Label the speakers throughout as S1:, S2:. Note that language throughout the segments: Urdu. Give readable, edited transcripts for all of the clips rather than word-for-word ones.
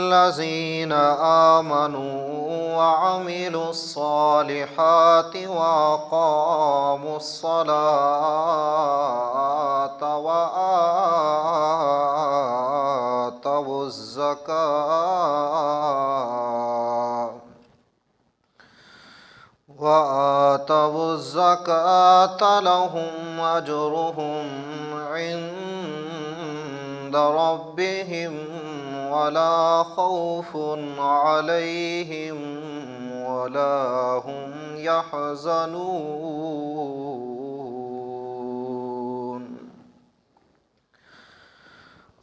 S1: الذين آمنوا وعملوا الصالحات وأقاموا الصلاة وآتوا الزكاة لهم أجرهم عند ربهم ولا خوف عليهم ولا هم يحزنون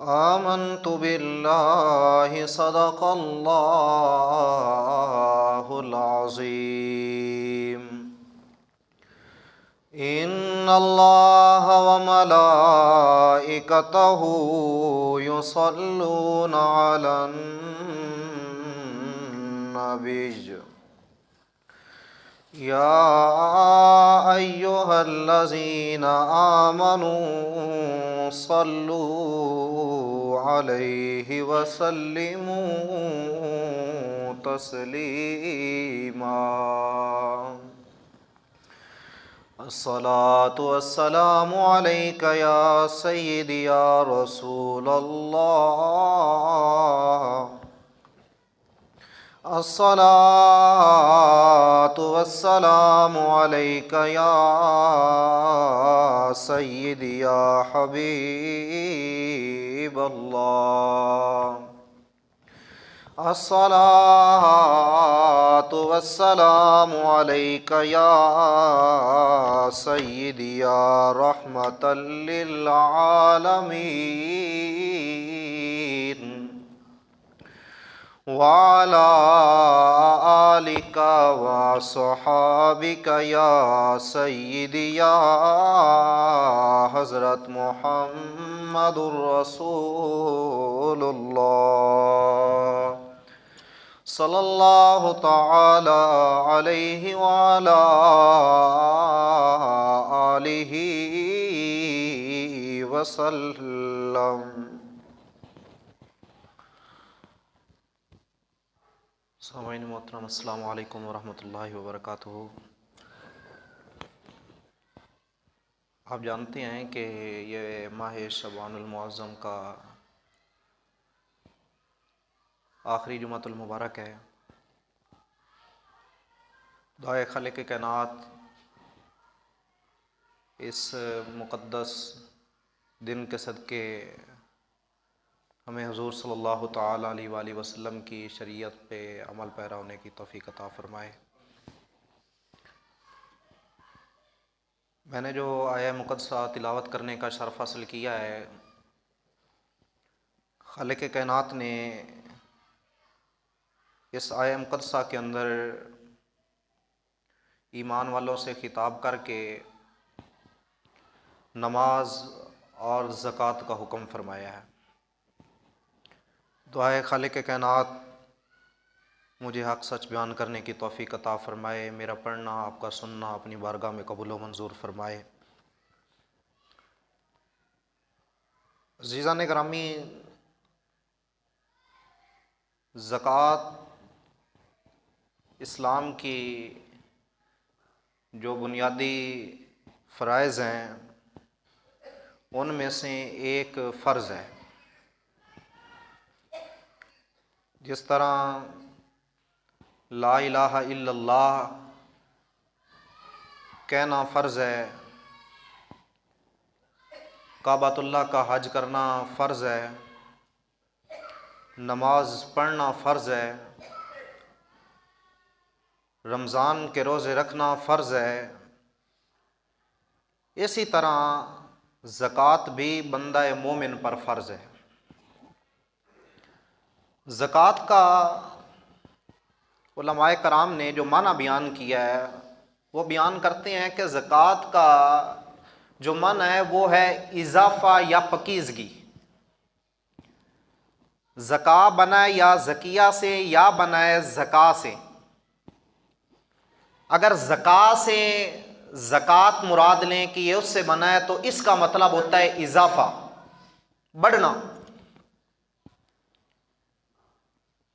S1: آمنت بالله صدق الله العظيم إن الله وملائكته يصلون على النبي يا أيها الذين آمنوا صلوا عليه وسلموا تسليما الصلاة والسلام عليك يا سيدي يا رسول الله الصلاة والسلام عليك يا سيدي يا حبيب الله الصلاة والسلام عليك يا سيدي يا رحمة للعالمين وعلى آلك وصحابك يا سيدي يا حضرت محمد رسول الله صلی اللہ تعالی علیہ وعلى آلہ وسلم۔ سامعین محترم، السلام علیکم ورحمۃ اللہ وبرکاتہ۔ آپ جانتے ہیں کہ یہ ماہ شعبان المعظم کا آخری جمعۃ المبارک ہے۔ دعائے خالق کائنات اس مقدس دن کے صدقے ہمیں حضور صلی اللہ تعالیٰ علیہ وآلہ وسلم کی شریعت پہ عمل پیرا ہونے کی توفیق عطا فرمائے۔ میں نے جو آیہ مقدسہ تلاوت کرنے کا شرف حاصل کیا ہے، خالق کائنات نے اس آیہ مقدسہ کے اندر ایمان والوں سے خطاب کر کے نماز اور زکوٰۃ کا حکم فرمایا ہے۔ دعائے خالق کائنات مجھے حق سچ بیان کرنے کی توفیق عطا فرمائے، میرا پڑھنا آپ کا سننا اپنی بارگاہ میں قبول و منظور فرمائے۔ عزیزان گرامی، زکوٰۃ اسلام کی جو بنیادی فرائض ہیں ان میں سے ایک فرض ہے۔ جس طرح لا الہ الا اللہ کہنا فرض ہے، کعبۃ اللہ کا حج کرنا فرض ہے، نماز پڑھنا فرض ہے، رمضان کے روزے رکھنا فرض ہے، اسی طرح زکوٰۃ بھی بندہ مومن پر فرض ہے۔ زکوٰۃ کا علماء کرام نے جو معنی بیان کیا ہے وہ بیان کرتے ہیں کہ زکوٰۃ کا جو معنی ہے وہ ہے اضافہ یا پکیزگی۔ زکا بنا ہے یا زکیہ سے یا بنا ہے زکا سے۔ اگر زکا سے زکوٰۃ مراد لیں کہ یہ اس سے بنا ہے تو اس کا مطلب ہوتا ہے اضافہ، بڑھنا۔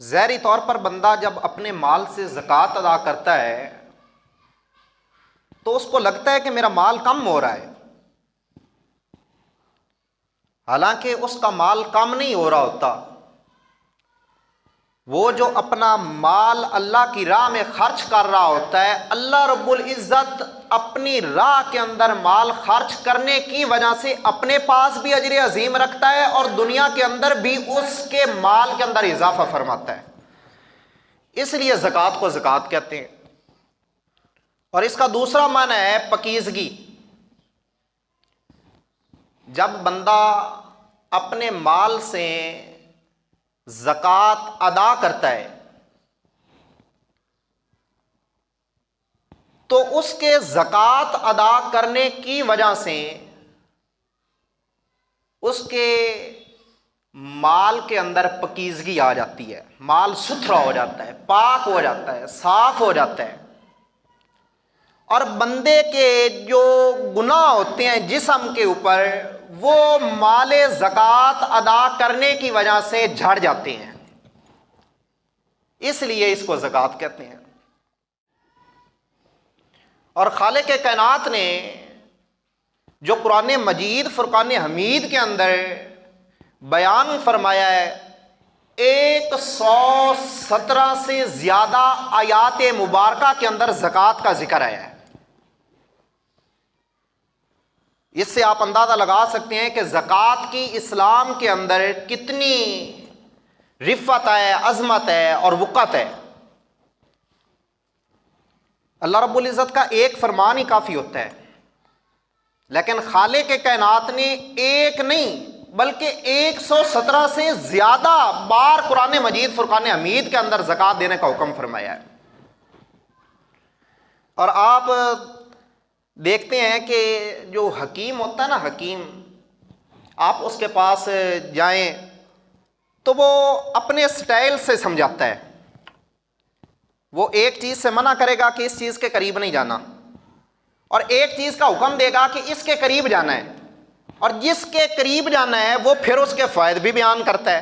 S1: ظاہری طور پر بندہ جب اپنے مال سے زکوٰۃ ادا کرتا ہے تو اس کو لگتا ہے کہ میرا مال کم ہو رہا ہے، حالانکہ اس کا مال کم نہیں ہو رہا ہوتا۔ وہ جو اپنا مال اللہ کی راہ میں خرچ کر رہا ہوتا ہے، اللہ رب العزت اپنی راہ کے اندر مال خرچ کرنے کی وجہ سے اپنے پاس بھی اجر عظیم رکھتا ہے اور دنیا کے اندر بھی اس کے مال کے اندر اضافہ فرماتا ہے۔ اس لیے زکوٰۃ کو زکوٰۃ کہتے ہیں۔ اور اس کا دوسرا معنی ہے پاکیزگی۔ جب بندہ اپنے مال سے زکوٰۃ ادا کرتا ہے تو اس کے زکوٰۃ ادا کرنے کی وجہ سے اس کے مال کے اندر پاکیزگی آ جاتی ہے، مال ستھرا ہو جاتا ہے، پاک ہو جاتا ہے، صاف ہو جاتا ہے، اور بندے کے جو گناہ ہوتے ہیں جسم کے اوپر وہ مال زکوٰۃ ادا کرنے کی وجہ سے جھڑ جاتے ہیں، اس لیے اس کو زکوٰۃ کہتے ہیں۔ اور خالق کائنات نے جو قرآن مجید فرقان حمید کے اندر بیان فرمایا ہے، 117 سے زیادہ آیات مبارکہ کے اندر زکوٰۃ کا ذکر آیا ہے۔ اس سے آپ اندازہ لگا سکتے ہیں کہ زکوٰۃ کی اسلام کے اندر کتنی رفعت ہے، عظمت ہے اور وقت ہے۔ اللہ رب العزت کا ایک فرمان ہی کافی ہوتا ہے، لیکن خالق کائنات نے ایک نہیں بلکہ 117 سے زیادہ بار قرآن مجید فرقان حمید کے اندر زکوٰۃ دینے کا حکم فرمایا ہے۔ اور آپ دیکھتے ہیں کہ جو حکیم ہوتا ہے نا، حکیم، آپ اس کے پاس جائیں تو وہ اپنے سٹائل سے سمجھاتا ہے۔ وہ ایک چیز سے منع کرے گا کہ اس چیز کے قریب نہیں جانا، اور ایک چیز کا حکم دے گا کہ اس کے قریب جانا ہے، اور جس کے قریب جانا ہے وہ پھر اس کے فائدے بھی بیان کرتا ہے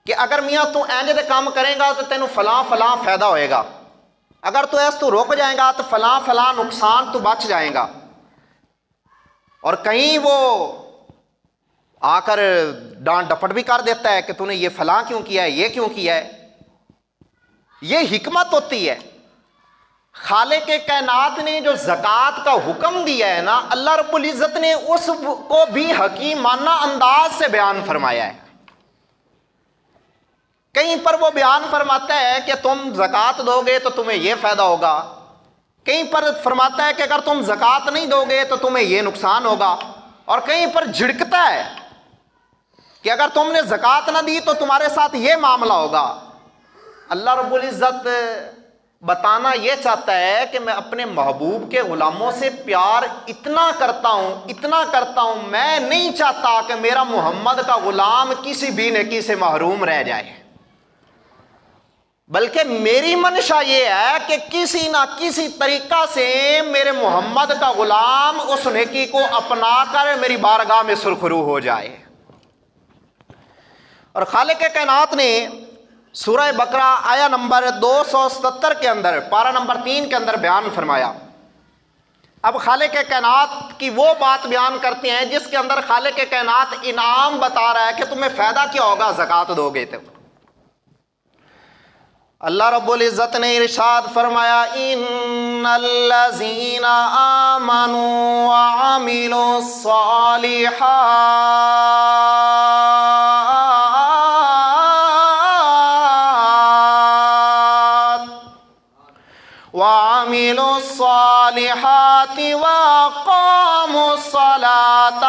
S1: کہ اگر میاں تو اینج دے کام کرے گا تو تینوں فلاں فلاں فائدہ ہوئے گا، اگر تو ایس تو رک جائے گا تو فلاں فلاں نقصان تو بچ جائے گا۔ اور کہیں وہ آ کر ڈانٹ ڈپٹ بھی کر دیتا ہے کہ تو نے یہ فلاں کیوں کیا ہے، یہ کیوں کیا ہے۔ یہ حکمت ہوتی ہے۔ خالق کائنات نے جو زکوٰۃ کا حکم دیا ہے نا، اللہ رب العزت نے اس کو بھی حکیمانہ انداز سے بیان فرمایا ہے۔ کہیں پر وہ بیان فرماتا ہے کہ تم زکوٰۃ دو گے تو تمہیں یہ فائدہ ہوگا، کہیں پر فرماتا ہے کہ اگر تم زکوٰۃ نہیں دو گے تو تمہیں یہ نقصان ہوگا، اور کہیں پر جھڑکتا ہے کہ اگر تم نے زکوٰۃ نہ دی تو تمہارے ساتھ یہ معاملہ ہوگا۔ اللہ رب العزت بتانا یہ چاہتا ہے کہ میں اپنے محبوب کے غلاموں سے پیار اتنا کرتا ہوں، میں نہیں چاہتا کہ میرا محمد کا غلام کسی بھی نیکی سے محروم رہ جائے، بلکہ میری منشا یہ ہے کہ کسی نہ کسی طریقہ سے میرے محمد کا غلام اس نیکی کو اپنا کر میری بارگاہ میں سرخرو ہو جائے۔ اور خالق کائنات نے سورہ بقرہ آیا نمبر 277 کے اندر، پارہ نمبر 3 کے اندر بیان فرمایا۔ اب خالق کائنات کی وہ بات بیان کرتے ہیں جس کے اندر خالق کائنات انعام بتا رہا ہے کہ تمہیں فائدہ کیا ہوگا زکوٰۃ دو گے تو۔ اللہ رب العزت نے ارشاد فرمایا، ان الذین آمنوا وعملوا الصالحات وأقاموا الصلاة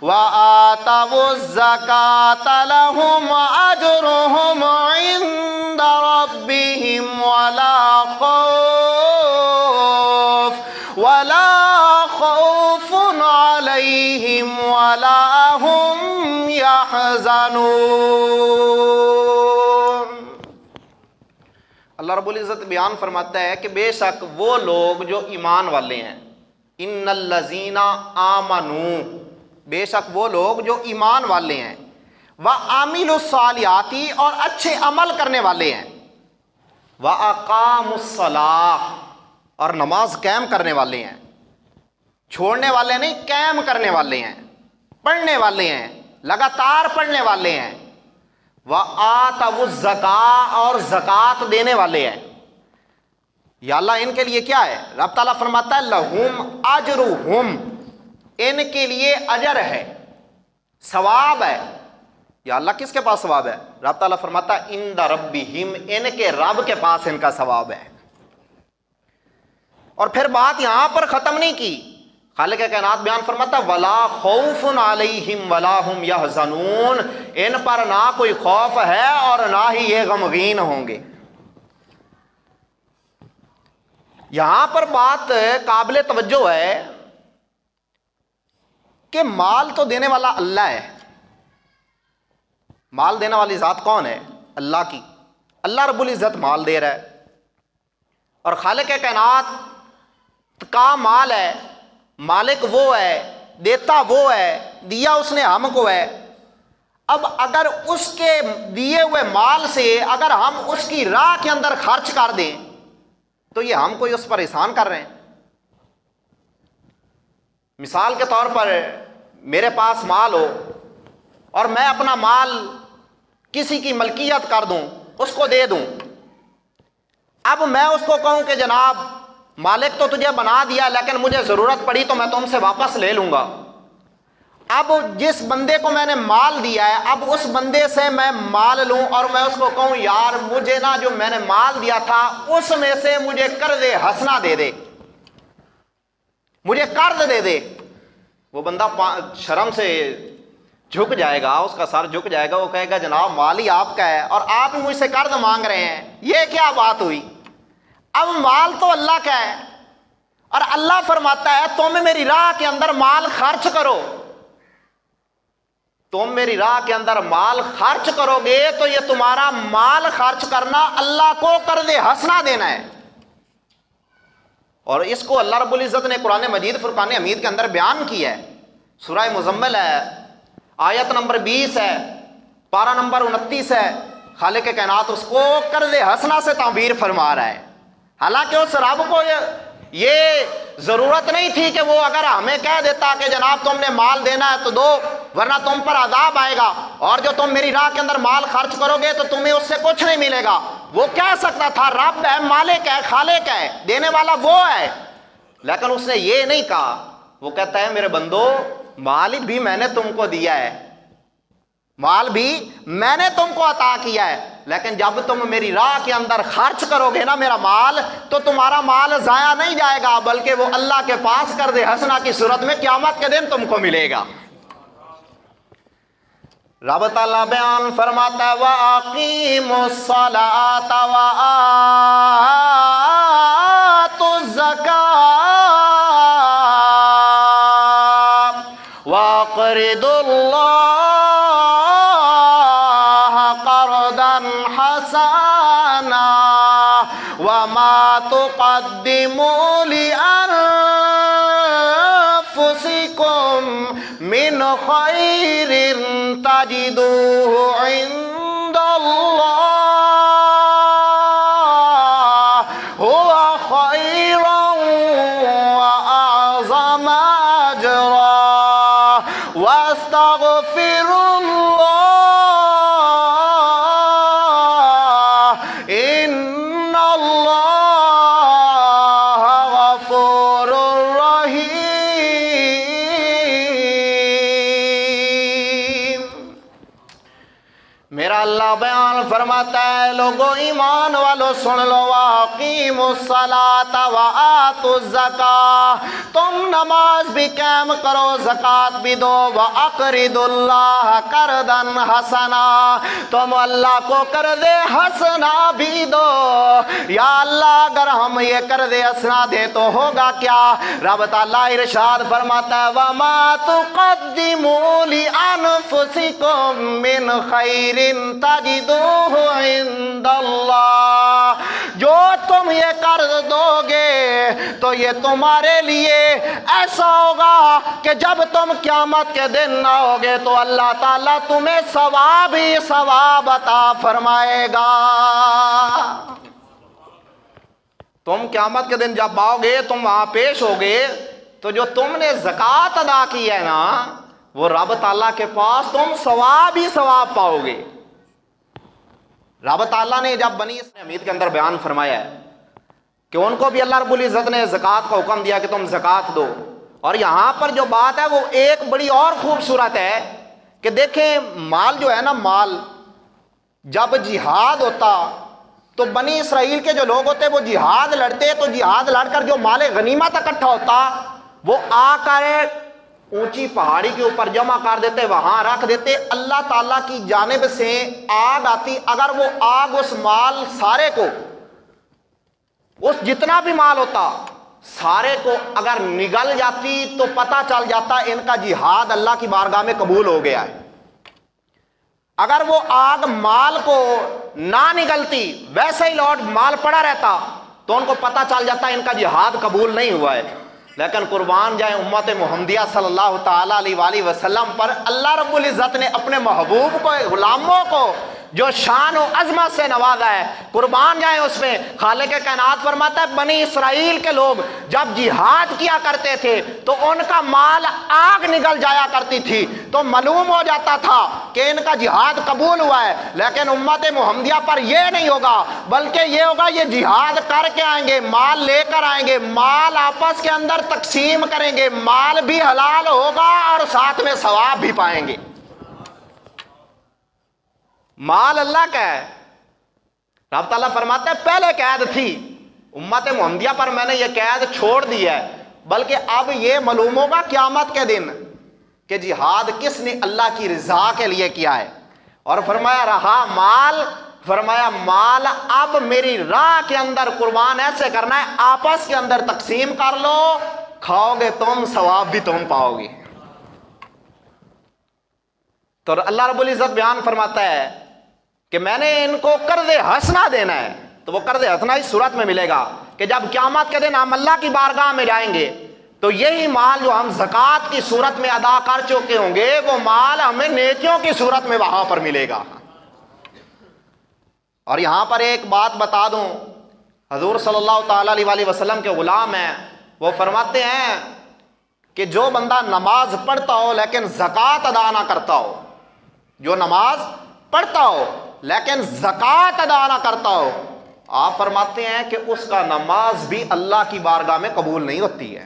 S1: وآتوا الزكاة لهم أجرهم عند ربهم ولا خوف عليهم ولا هم يحزنون۔ اللہ رب العزت بیان فرماتا ہے کہ بے شک وہ لوگ جو ایمان والے ہیں، ان الذین آمنوا،
S2: بے شک وہ لوگ جو ایمان والے ہیں، وَعَمِلُوا الصَّالِحَاتِ اور اچھے عمل کرنے والے ہیں، وَأَقَامُوا الصَّلَاةَ اور نماز قائم کرنے والے ہیں، چھوڑنے والے نہیں، قائم کرنے والے ہیں، پڑھنے والے ہیں، لگاتار پڑھنے والے ہیں، وَآتَوُا الزَّکَاةَ اور زکوٰۃ دینے والے ہیں۔ یا اللہ ان کے لیے کیا ہے؟ رب تعالیٰ فرماتا ہے لَهُمْ أَجْرُهُمْ، ان کے لیے اجر ہے، ثواب ہے۔ یا اللہ کس کے پاس ثواب ہے؟ رب تعالیٰ فرماتا ہے عند ربہم، ان کے رب کے پاس ان کا ثواب ہے۔ اور پھر بات یہاں پر ختم نہیں کی، خالق کائنات بیان فرماتا ولا خوف علیہم ولا ہم یحزنون، ان پر نہ کوئی خوف ہے اور نہ ہی یہ غمگین ہوں گے۔ یہاں پر بات قابل توجہ ہے کہ مال تو دینے والا اللہ ہے، مال دینے والی ذات کون ہے؟ اللہ کی۔ اللہ رب العزت مال دے رہا ہے، اور خالق کائنات کا مال ہے، مالک وہ ہے، دیتا وہ ہے، دیا اس نے ہم کو ہے۔ اب اگر اس کے دیے ہوئے مال سے اگر ہم اس کی راہ کے اندر خرچ کر دیں تو یہ ہم کوئی اس پر احسان کر رہے ہیں۔ مثال کے طور پر میرے پاس مال ہو اور میں اپنا مال کسی کی ملکیت کر دوں، اس کو دے دوں، اب میں اس کو کہوں کہ جناب مالک تو تجھے بنا دیا لیکن مجھے ضرورت پڑی تو میں تم سے واپس لے لوں گا۔ اب جس بندے کو میں نے مال دیا ہے، اب اس بندے سے میں مال لوں اور میں اس کو کہوں یار مجھے نا جو میں نے مال دیا تھا اس میں سے مجھے قرض حسنہ دے دے، مجھے قرض دے دے، وہ بندہ شرم سے جھک جائے گا، اس کا سر جھک جائے گا، وہ کہے گا جناب مال ہی آپ کا ہے اور آپ ہی مجھ سے قرض مانگ رہے ہیں، یہ کیا بات ہوئی؟ اب مال تو اللہ کا ہے، اور اللہ فرماتا ہے تم میری راہ کے اندر مال خرچ کرو، تم میری راہ کے اندر مال خرچ کرو گے تو یہ تمہارا مال خرچ کرنا اللہ کو قرض حسنہ دینا ہے۔ اور اس کو اللہ رب العزت نے قرآن مجید فرقان حمید کے اندر بیان کیا ہے، سورہ مزمل ہے، آیت نمبر 20 ہے، پارہ نمبر 29 ہے۔ خالق کائنات اس کو قرض حسنہ سے تعبیر فرما رہا ہے، حالانکہ اس رب کو یہ ضرورت نہیں تھی کہ وہ اگر ہمیں کہہ دیتا کہ جناب تم نے مال دینا ہے تو دو ورنہ تم پر عذاب آئے گا، اور جو تم میری راہ کے اندر مال خرچ کرو گے تو تمہیں اس سے کچھ نہیں ملے گا۔ وہ کہہ سکتا تھا رب ہے، مالک ہے، خالق ہے، دینے والا وہ ہے، لیکن اس نے یہ نہیں کہا۔ وہ کہتا ہے میرے بندو مال بھی میں نے تم کو دیا ہے، مال بھی میں نے تم کو عطا کیا ہے، لیکن جب تم میری راہ کے اندر خرچ کرو گے نا میرا مال تو تمہارا مال ضائع نہیں جائے گا، بلکہ وہ اللہ کے پاس قرض حسنہ کی صورت میں قیامت کے دن تم کو ملے گا۔ رب تعالیٰ بیان فرماتا ہے وَأَقِیمُوا الصَّلَاةَ وَآتُوا الزَّکَاةَ وَأَقْرِضُوا اللَّهَ قَرْضًا حَسَنًا وَمَا تُقَدِّمُوا لِأَنفُسِكُم مِّنْ خَيْرٍ تَجِدُوهُ عِندَ اللَّهِ هُوَ خَيْرًا وَأَعْظَمَ أَجْرًا وَاسْتَغْفِرُوا اللَّهَ إِنَّ اللَّهَ غَفُورٌ رَحِيمٌ۔ میرا اللہ بیان فرماتا ہے لوگو ایمان والو سن لو وَأَقِیمُوا الصَّلَاةَ وَآتُوا الزَّکَاةَ، تم نماز بھی قائم کرو، زکوٰۃ بھی دو، وَأَقْرِضُوا اللَّهَ قَرْضًا حَسَنًا، تم اللہ کو قرض حسنہ بھی دو۔ یا اللہ اگر ہم یہ قرض حسنہ دیں تو ہوگا کیا؟ رب تعالیٰ ارشاد فرماتا ہے وَمَا تُقَدِّمُوا لِأَنفُسِكُم مِّنْ خَيْرٍ تَجِدُوهُ عِندَ اللَّهِ، جو تم یہ قرض دو گے تو یہ تمہارے لیے ایسا ہوگا کہ جب تم قیامت کے دن آؤ گے تو اللہ تعالیٰ تمہیں ثواب ہی ثواب عطا فرمائے گا۔ تم قیامت کے دن جب آؤ گے، تم وہاں پیش ہوگے، تو جو تم نے زکوٰۃ ادا کی ہے نا، وہ رب تعالیٰ کے پاس تم ثواب ہی ثواب پاؤ گے۔ رب تعالیٰ نے جب بنی اسرائیل حمید کے اندر بیان فرمایا ہے کہ ان کو بھی اللہ رب العزت نے زکوٰۃ کا حکم دیا کہ تم زکوٰۃ دو، اور یہاں پر جو بات ہے وہ ایک بڑی اور خوبصورت ہے کہ دیکھیں مال جو ہے نا، مال جب جہاد ہوتا تو بنی اسرائیل کے جو لوگ ہوتے وہ جہاد لڑتے، تو جہاد لڑ کر جو مال غنیمت اکٹھا ہوتا وہ آ کر اونچی پہاڑی کے اوپر جمع کر دیتے، وہاں رکھ دیتے۔ اللہ تعالیٰ کی جانب سے آگ آتی، اگر وہ آگ اس مال سارے کو، اس جتنا بھی مال ہوتا سارے کو اگر نگل جاتی تو پتہ چل جاتا ان کا جہاد اللہ کی بارگاہ میں قبول ہو گیا ہے۔ اگر وہ آگ مال کو نہ نگلتی، ویسے ہی لوٹ مال پڑا رہتا، تو ان کو پتہ چل جاتا ان کا جہاد قبول نہیں ہوا ہے۔ لیکن قربان جائیں امت محمدیہ صلی اللہ تعالیٰ علیہ وآلہ وسلم پر اللہ رب العزت نے اپنے محبوب کو، غلاموں کو جو شان و عظمت سے نوازا ہے، قربان جائیں اس میں۔ خالق کائنات فرماتا ہے بنی اسرائیل کے لوگ جب جہاد کیا کرتے تھے تو ان کا مال آگ نگل جایا کرتی تھی، تو معلوم ہو جاتا تھا کہ ان کا جہاد قبول ہوا ہے۔ لیکن امت محمدیہ پر یہ نہیں ہوگا، بلکہ یہ ہوگا یہ جہاد کر کے آئیں گے، مال لے کر آئیں گے، مال آپس کے اندر تقسیم کریں گے، مال بھی حلال ہوگا اور ساتھ میں ثواب بھی پائیں گے۔ مال اللہ کا ہے۔ رب تعالیٰ فرماتا ہے پہلے قید تھی امت محمدیہ پر، میں نے یہ قید چھوڑ دی ہے، بلکہ اب یہ معلوم ہوگا قیامت کے دن کہ جہاد کس نے اللہ کی رضا کے لیے کیا ہے۔ اور فرمایا رہا مال، فرمایا مال اب میری راہ کے اندر قربان ایسے کرنا ہے، آپس کے اندر تقسیم کر لو، کھاؤ گے تم، ثواب بھی تم پاؤ گے۔ تو اللہ رب العزت بیان فرماتا ہے کہ میں نے ان کو قرض حسنہ دینا ہے، تو وہ قرض حسنہ اس صورت میں ملے گا کہ جب قیامت کے دن ہم اللہ کی بارگاہ میں جائیں گے تو یہی مال جو ہم زکوٰۃ کی صورت میں ادا کر چکے ہوں گے، وہ مال ہمیں نیکیوں کی صورت میں وہاں پر ملے گا۔ اور یہاں پر ایک بات بتا دوں، حضور صلی اللہ تعالیٰ علیہ وسلم کے غلام ہیں، وہ فرماتے ہیں کہ جو بندہ نماز پڑھتا ہو لیکن زکوٰۃ ادا نہ کرتا ہو، جو نماز پڑھتا ہو لیکن زکوٰۃ ادا نہ کرتا ہو، آپ فرماتے ہیں کہ اس کا نماز بھی اللہ کی بارگاہ میں قبول نہیں ہوتی ہے،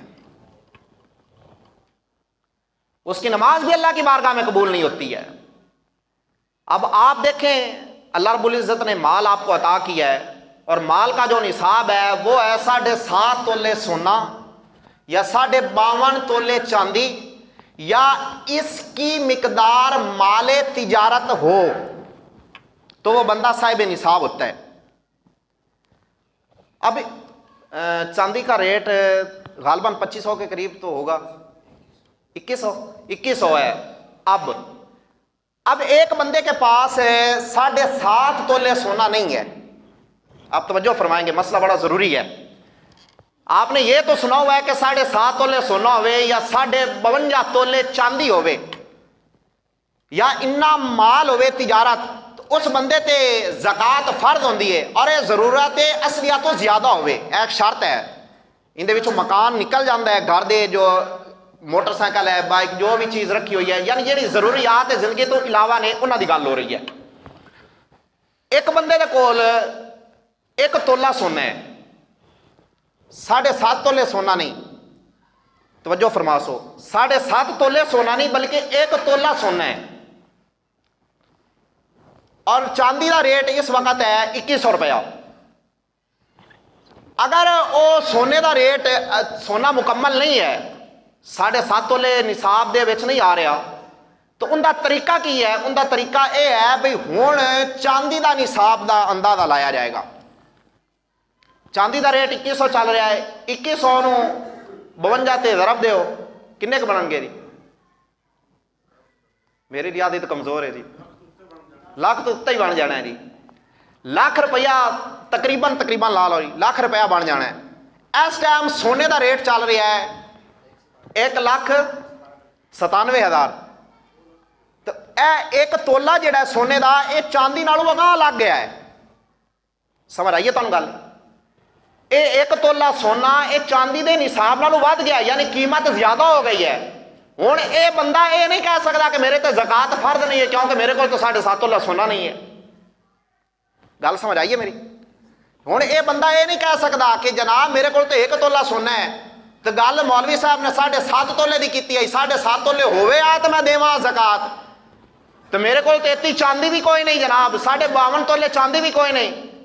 S2: اس کی نماز بھی اللہ کی بارگاہ میں قبول نہیں ہوتی ہے۔ اب آپ دیکھیں اللہ رب العزت نے مال آپ کو عطا کیا ہے، اور مال کا جو نصاب ہے وہ ہے 7.5 تولے سونا یا 52.5 تولے چاندی، یا اس کی مقدار مال تجارت ہو تو وہ بندہ صاحب نصاب ہوتا ہے۔ اب چاندی کا ریٹ غالباً 2500 کے قریب تو ہوگا، 2100 ہے۔ اب ایک بندے کے پاس 7.5 تولے سونا نہیں ہے۔ آپ توجہ فرمائیں گے، مسئلہ بڑا ضروری ہے۔ آپ نے یہ تو سنا ہوا ہے کہ 7.5 تولے سونا ہوئے یا 52 تولے چاندی ہوئے یا انا مال ہوئے تجارت، تو اس بندے تے زکوٰۃ فرض ہوندی ہے، اور یہ ضرورت اصلیہ تو زیادہ ہوئے، ایک شرط ہے، اندے وچوں مکان نکل جاندہ ہے، گھر دے جو موٹر سائیکل ہے، بائک، جو بھی چیز رکھی ہوئی ہے، یعنی جہڑی ضروریات زندگی تو علاوہ نے انہاں دی گل ہو رہی ہے۔ ایک بندے دے کول 1 تولہ سونا ہے، 7.5 تولے سونا نہیں، توجہ فرماسو، 7.5 تولے سونا نہیں بلکہ 1 تولہ سونا ہے، اور چاندی کا ریٹ اس وقت ہے 2100 روپیہ۔ اگر وہ سونے کا ریٹ سونا مکمل نہیں ہے، 7.5 تولے نصاب دے وچ نہیں آ رہا، تو ان دا طریقہ کی ہے؟ ان دا طریقہ یہ ہے بھئی ہون چاندی دا نصاب دا اندازہ لایا جائے گا۔ چاندی دا ریٹ 2100 چل رہا ہے، 2100 نو 52 تے ضرب دیو، کنے کے بنن گے جی؟ میری ریاضی تو کمزور ہے جی، لاکھ تو اتنا ہی بن جانا ہے جی، لاکھ روپیہ تقریباً لا لو جی، لاکھ روپیہ بن جانا ہے۔ ਇਸ ਟਾਈਮ ਸੋਨੇ ਦਾ ਰੇਟ ਚੱਲ ਰਿਹਾ ਹੈ 1,97,000। ਤੇ ਇਹ ਇੱਕ ਤੋਲਾ ਜਿਹੜਾ ਸੋਨੇ ਦਾ ਇਹ ਚਾਂਦੀ ਨਾਲੋਂ ਅਗਾਂਹ ਲੱਗ ਗਿਆ ਹੈ। ਸਮਝ ਆਈਏ ਤੁਹਾਨੂੰ ਗੱਲ? ਇਹ ਇੱਕ ਤੋਲਾ ਸੋਨਾ ਇਹ ਚਾਂਦੀ ਦੇ ਨਿਸਾਬ ਨਾਲੋਂ ਵੱਧ ਗਿਆ, ਯਾਨੀ ਕੀਮਤ ਜ਼ਿਆਦਾ ਹੋ ਗਈ ਹੈ। ਹੁਣ ਇਹ ਬੰਦਾ ਇਹ ਨਹੀਂ ਕਹਿ ਸਕਦਾ ਕਿ ਮੇਰੇ ਤੇ ਜ਼ਕਾਤ ਫਰਜ਼ ਨਹੀਂ ਹੈ ਕਿਉਂਕਿ ਮੇਰੇ ਕੋਲ ਤਾਂ 7.5 ਤੋਲਾ ਸੋਨਾ ਨਹੀਂ ਹੈ। ਗੱਲ ਸਮਝ ਆਈਏ ਮੇਰੀ? ਹੁਣ ਇਹ ਬੰਦਾ ਇਹ ਨਹੀਂ ਕਹਿ ਸਕਦਾ ਕਿ ਜਨਾਬ ਮੇਰੇ ਕੋਲ ਤੇ 1 ਤੋਲਾ ਸੋਨਾ ਹੈ ਤੇ ਗੱਲ ਮੌਲਵੀ ਸਾਹਿਬ ਨੇ 7.5 ਤੋਲੇ ਦੀ ਕੀਤੀ ਹੈ, 7.5 ਤੋਲੇ ਹੋਵੇ ਆ ਤਾਂ ਮੈਂ ਦੇਵਾਂ ਜ਼ਕਾਤ, ਤੇ ਮੇਰੇ ਕੋਲ ਤੇ ਇਤਨੀ ਚਾਂਦੀ ਵੀ ਕੋਈ ਨਹੀਂ ਜਨਾਬ, 52 ਤੋਲੇ ਚਾਂਦੀ ਵੀ ਕੋਈ ਨਹੀਂ,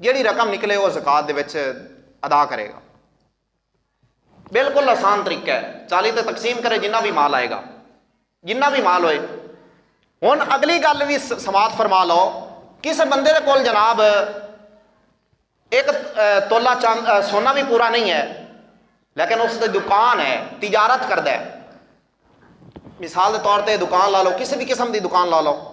S2: ਜਿਹੜੀ ਰਕਮ ਨਿਕਲੇ ਉਹ ਜ਼ਕਾਤ ਦੇ ਵਿੱਚ ਅਦਾ ਕਰੇਗਾ। ਬਿਲਕੁਲ ਆਸਾਨ ਤਰੀਕਾ ਹੈ, 40 ਤੇ ਤਕਸੀਮ ਕਰੇ ਜਿੰਨਾ ਵੀ ਮਾਲ ਆਏਗਾ, ਜਿੰਨਾ ਵੀ ਮਾਲ ਹੋਏ। ਹੁਣ ਅਗਲੀ ਗੱਲ ਵੀ ਸਮਾਤ ਫਰਮਾ ਲਓ, ਕਿਸ ਬੰਦੇ ਦੇ ਕੋਲ ਜਨਾਬ 1 ਤੋਲਾ ਸੋਨਾ ਵੀ ਪੂਰਾ ਨਹੀਂ ਹੈ ਲੇਕਿਨ ਉਸ ਦੀ ਦੁਕਾਨ ਹੈ, ਤਿਜਾਰਤ ਕਰਦਾ ਹੈ। ਮਿਸਾਲ ਦੇ ਤੌਰ ਤੇ ਦੁਕਾਨ ਲਾ ਲਓ, ਕਿਸੇ ਵੀ ਕਿਸਮ ਦੀ ਦੁਕਾਨ ਲਾ ਲਓ,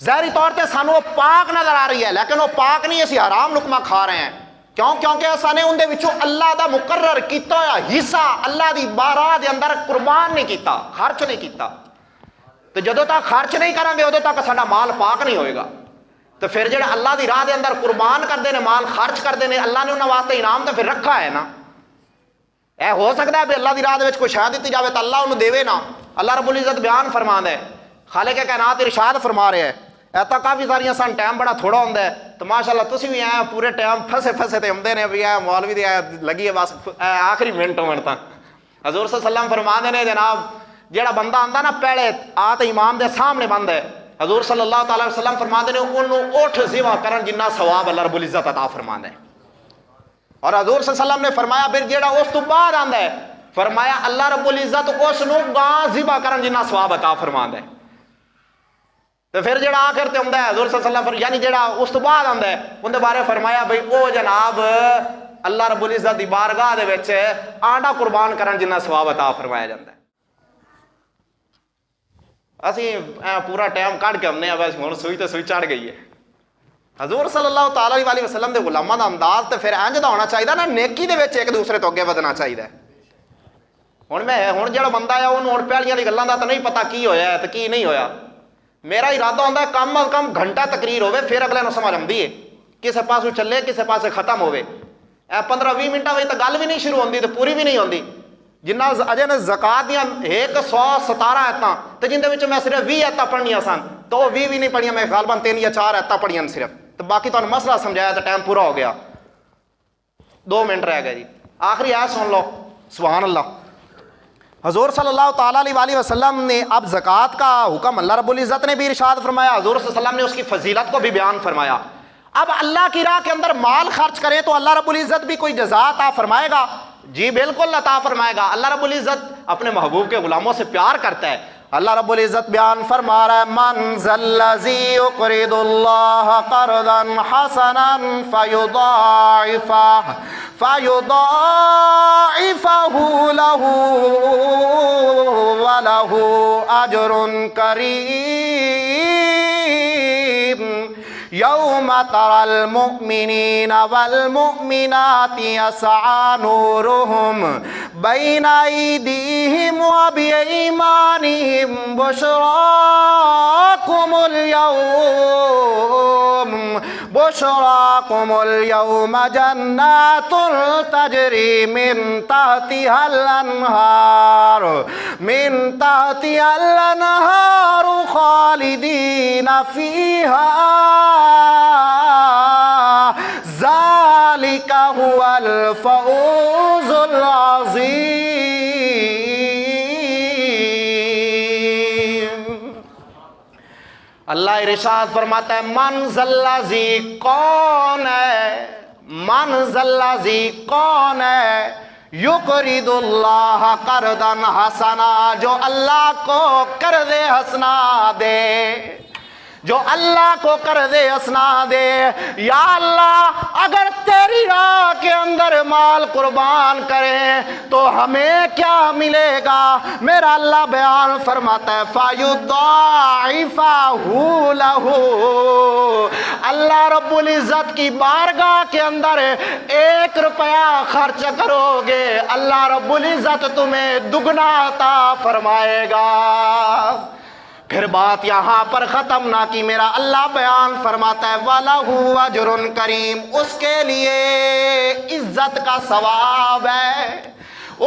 S2: ظاہری طور پہ سانو وہ پاک نظر آ رہی ہے، لیکن وہ پاک نہیں، اسی حرام لقمہ کھا رہے ہیں۔ کیوں؟ کیونکہ اساں نے اندے وچوں اللہ دا مقرر کیتا ہوا حصہ اللہ دی بارگاہ دے اندر قربان نہیں کیتا، خرچ نہیں کیتا۔ تو جدوں تک خرچ نہیں کریں گے ادوں تک ساڈا مال پاک نہیں ہوئے گا۔ تو پھر جڑے اللہ دی راہ دے اندر قربان کرتے ہیں، مال خرچ کرتے ہیں، اللہ نے انہاں واسطے انعام تو پھر رکھا ہے نا۔ اے ہو سکتا ہے بھی اللہ دی راہ دے وچ کوئی شے دتی جاوے تو اللہ انہوں دے نا۔ اللہ رب العزت بیان فرماندا ہے، خالق کائنات ارشاد فرما رہے ہیں، ایتا کافی ساریاں سن ٹائم بڑا تھوڑا ہوندا ہے تو ماشاءاللہ تسی بھی آئے پورے ٹائم پھسے تے ہوندے نے بھی مولوی دی لگی ہے بس آخری منٹ تک۔ حضور صلی اللہ علیہ وسلم فرماندے نے جناب جیڑا بندہ آندا نا پہلے آ تے امام دے سامنے بند ہے، حضور صلی اللہ تعالی وسلم فرماندے نے اونوں اٹھ ذبح کرن جنہ ثواب اللہ رب العزت عطا فرماندا ہے۔ اور حضور صلی اللہ علیہ وسلم نے فرمایا پھر جیڑا اس تو بعد آندا ہے، فرمایا اللہ رب العزت اس نو گاں ذبح کرن جنہ ثواب عطا فرماندا ہے۔ تو پھر جڑا آخر تے ہوندا ہے حضور صلی اللہ علیہ وسلم یعنی جڑا اس تو بعد آندا ہے اون دے بارے فرمایا بھئی او جناب اللہ رب العزت دی بارگاہ دے وچ آنڈا قربان کرن جنہ ثواب عطا فرمایا جاندا ہے۔ اسی پورا ٹائم کڈ کے ہمنے بس ہن سوئی تے سوئی چڑھ گئی ہے۔ حضور صلی اللہ تعالی علیہ وسلم دے غلاماں دا انداز تے پھر انج دا ہونا چاہیے نا، نیکی دے وچ ایک دوسرے تو اگے ودنا چاہیے۔ ہن جڑا بندہ ہے اونوں ہن پہلیاں دی گلاں دا تے نہیں پتہ کی ہویا ہے تے کی نہیں ہویا۔ میرا ارادہ ہوتا ہے کم از کم گھنٹہ تقریر ہوئے پھر اگلے نو سمجھ آتی ہے، کسے پاسوں چلے کسے پاسے ختم ہوئے۔ 15-20 منٹاں وچ تو گل بھی نہیں شروع ہوندی تے پوری بھی نہیں ہوندی۔ جنہ اجے نے زکات دیاں 117 ایتاں تے جن دے وچ میں صرف 20 ایتاں پڑھنیاں سن تو 20 بھی نہیں پڑھیاں، میں غالباً 3 یا 4 ایتاں پڑھیاں صرف، تو باقی تانوں مسئلہ سمجھایا تو ٹائم پورا ہو گیا، 2 منٹ رہ گئے جی۔ آخری آیت سن لو، سبحان اللہ۔ حضور صلی اللہ تعالیٰ علیہ وسلم نے اب زکوٰۃ کا حکم اللہ رب العزت نے بھی ارشاد فرمایا، حضور صلی اللہ علیہ وسلم نے اس کی فضیلت کو بھی بیان فرمایا۔ اب اللہ کی راہ کے اندر مال خرچ کریں تو اللہ رب العزت بھی کوئی جزا عطا فرمائے گا؟ جی بالکل عطا فرمائے گا۔ اللہ رب العزت اپنے محبوب کے غلاموں سے پیار کرتا ہے۔ اللہ رب العزت بیان فرما رہا ہے، من ذا الذی یقرض اللہ قرضا حسنا فیضاعفہ لہ ولہ اجر کریم۔ یوم تری المؤمنین والمؤمنات یسعی نورہم بین ایدیہم وبایمانہم بشراکم اليوم جنات تجری من تحتها الانہار خالدین فیہا ذالک هو الفوز العظیم۔ اللہ ارشاد فرماتا ہے، من ذا الذی کون ہے، من ذا الذی کون ہے، یقرض اللہ قرضا حسنا، جو اللہ کو قرض حسنا دے، جو اللہ کو قرض حسنا دے۔ یا اللہ اگر تیری راہ کے اندر مال قربان کریں تو ہمیں کیا ملے گا؟ میرا اللہ بیان فرماتا ہے، فَيُضَاعِفَهُ لَهُ، اللہ رب العزت کی بارگاہ کے اندر 1 روپیہ خرچ کرو گے اللہ رب العزت تمہیں دگنا عطا فرمائے گا۔ پھر بات یہاں پر ختم نہ کی، میرا اللہ بیان فرماتا ہے، وَلَهُ أَجْرٌ کریم، اس کے لیے عزت کا ثواب ہے،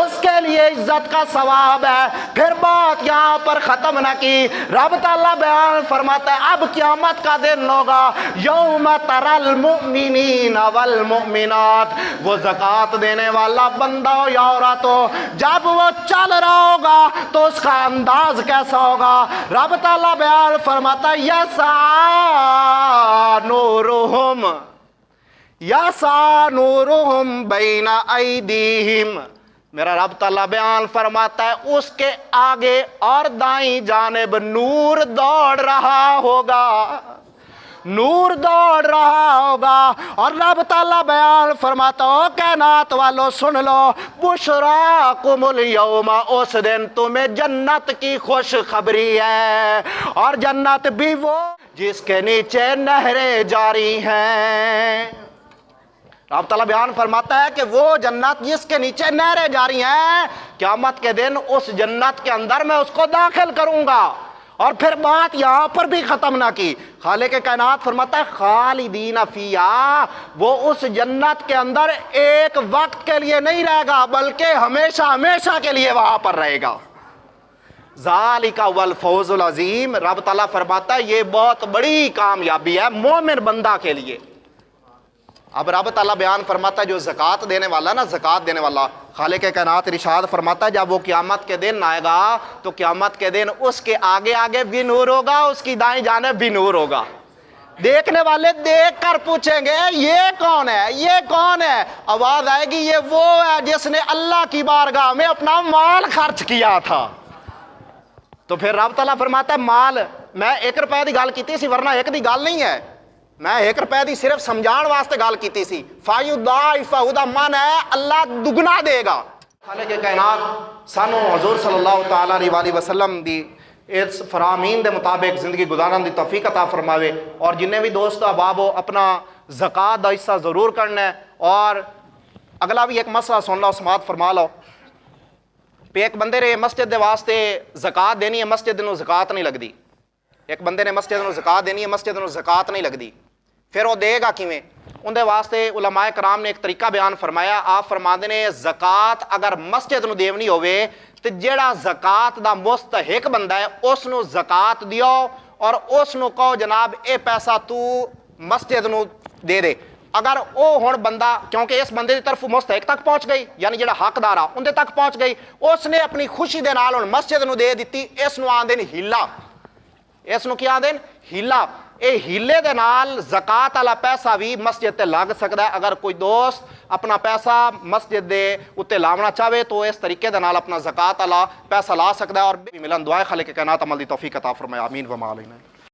S2: اس کے لیے عزت کا ثواب ہے۔ پھر بات یہاں پر ختم نہ کی، رب تعالیٰ بیان فرماتا ہے اب قیامت کا دن ہوگا، یوم تری المؤمنین والمؤمنات، وہ زکوٰۃ دینے والا بندہ ہو یا عورت ہو، جب وہ چل رہا ہوگا تو اس کا انداز کیسا ہوگا؟ رب تعالیٰ بیان فرماتا ہے، یسعی نورہم بین ایدیہم، میرا رب تعالیٰ بیان فرماتا ہے اس کے آگے اور دائیں جانب نور دوڑ رہا ہوگا، نور دوڑ رہا ہوگا۔ اور رب تعالیٰ بیان فرماتا ہو، کائنات والو سن لو، بشراکم اليوم، اس دن تمہیں جنت کی خوش خبری ہے، اور جنت بھی وہ جس کے نیچے نہریں جاری ہیں. رب تعالیٰ بیان فرماتا ہے کہ وہ جنت جس کے نیچے نہریں جاری ہیں، قیامت کے دن اس جنت کے اندر میں اس کو داخل کروں گا. اور پھر بات یہاں پر بھی ختم نہ کی، خالق کائنات فرماتا ہے خالدین فیہا، وہ اس جنت کے اندر ایک وقت کے لیے نہیں رہے گا بلکہ ہمیشہ ہمیشہ کے لیے وہاں پر رہے گا. ذالک والفوز العظیم. رب تعالیٰ فرماتا ہے یہ بہت بڑی کامیابی ہے مومن بندہ کے لیے. اب رب تعالیٰ بیان فرماتا ہے جو زکوٰۃ دینے والا نا، زکوٰۃ دینے والا، خالق کائنات ارشاد فرماتا ہے جب وہ قیامت کے دن آئے گا تو قیامت کے دن اس کے آگے آگے بھی نور ہوگا، اس کی دائیں جانب بھی نور ہوگا. دیکھنے والے دیکھ کر پوچھیں گے یہ کون ہے، یہ کون ہے؟ آواز آئے گی یہ وہ ہے جس نے اللہ کی بارگاہ میں اپنا مال خرچ کیا تھا. تو پھر رب تعالیٰ فرماتا ہے مال، میں 1 روپے کی گل کی سی ورنہ ایک دی گل نہیں ہے، میں 1 روپے کی صرف سمجھان واسطے گل کی سی. فَيُضَاعِفَهُ دا من ہے اللہ دگنا دے گا. خالق کائنات سانو حضور صلی اللہ تعالیٰ علیہ وسلم دی اس فرامین دے مطابق زندگی گزارن دی توفیق عطا فرماوے. اور جنہیں بھی دوست احباب ہو اپنا زکوٰۃ دا حصہ ضرور کرنا ہے. اور اگلا بھی ایک مسئلہ سن لو، سماعت فرما لو. ایک بندے نے مسجد دے واسطے زکوٰۃ دینی ہے، مسجد نو زکوٰۃ نہیں لگدی. ایک بندے نے مسجد نو زکوٰۃ دینی ہے، مسجد نو زکوٰۃ نہیں لگدی. پھر وہ دے گا کیویں؟ اندے واسطے علماء کرام نے ایک طریقہ بیان فرمایا. آپ فرماندے نے زکوٰۃ اگر مسجد نو دیونی ہوے تے جیڑا زکوٰۃ دا مستحق بندہ ہے اس نو زکوٰۃ دیو اور اس نو کہو جناب اے پیسہ تو مسجد نو دے دے. اگر او ہن بندہ کیونکہ اس بندے دی طرف مستحق تک پہنچ گئی، یعنی جڑا حقدار آ اندے تک پہنچ گئی، اس نے اپنی خوشی دے نال ہن مسجد نو دے دتی. اس نو آندے نے ہیلا. اس نو کیا آندے ہیلا. اے ہیلے دے نال زکوٰۃ والا پیسہ بھی مسجد تے لگ سکدا ہے. اگر کوئی دوست اپنا پیسہ مسجد دے اتے لاونا چاہے تو اس طریقے دے نال اپنا زکوٰۃ والا پیسہ لا سکدا ہے. اور ملن دعائے خالق کائنات عمل دی توفیق عطا فرمائے. آمین و ما علینا.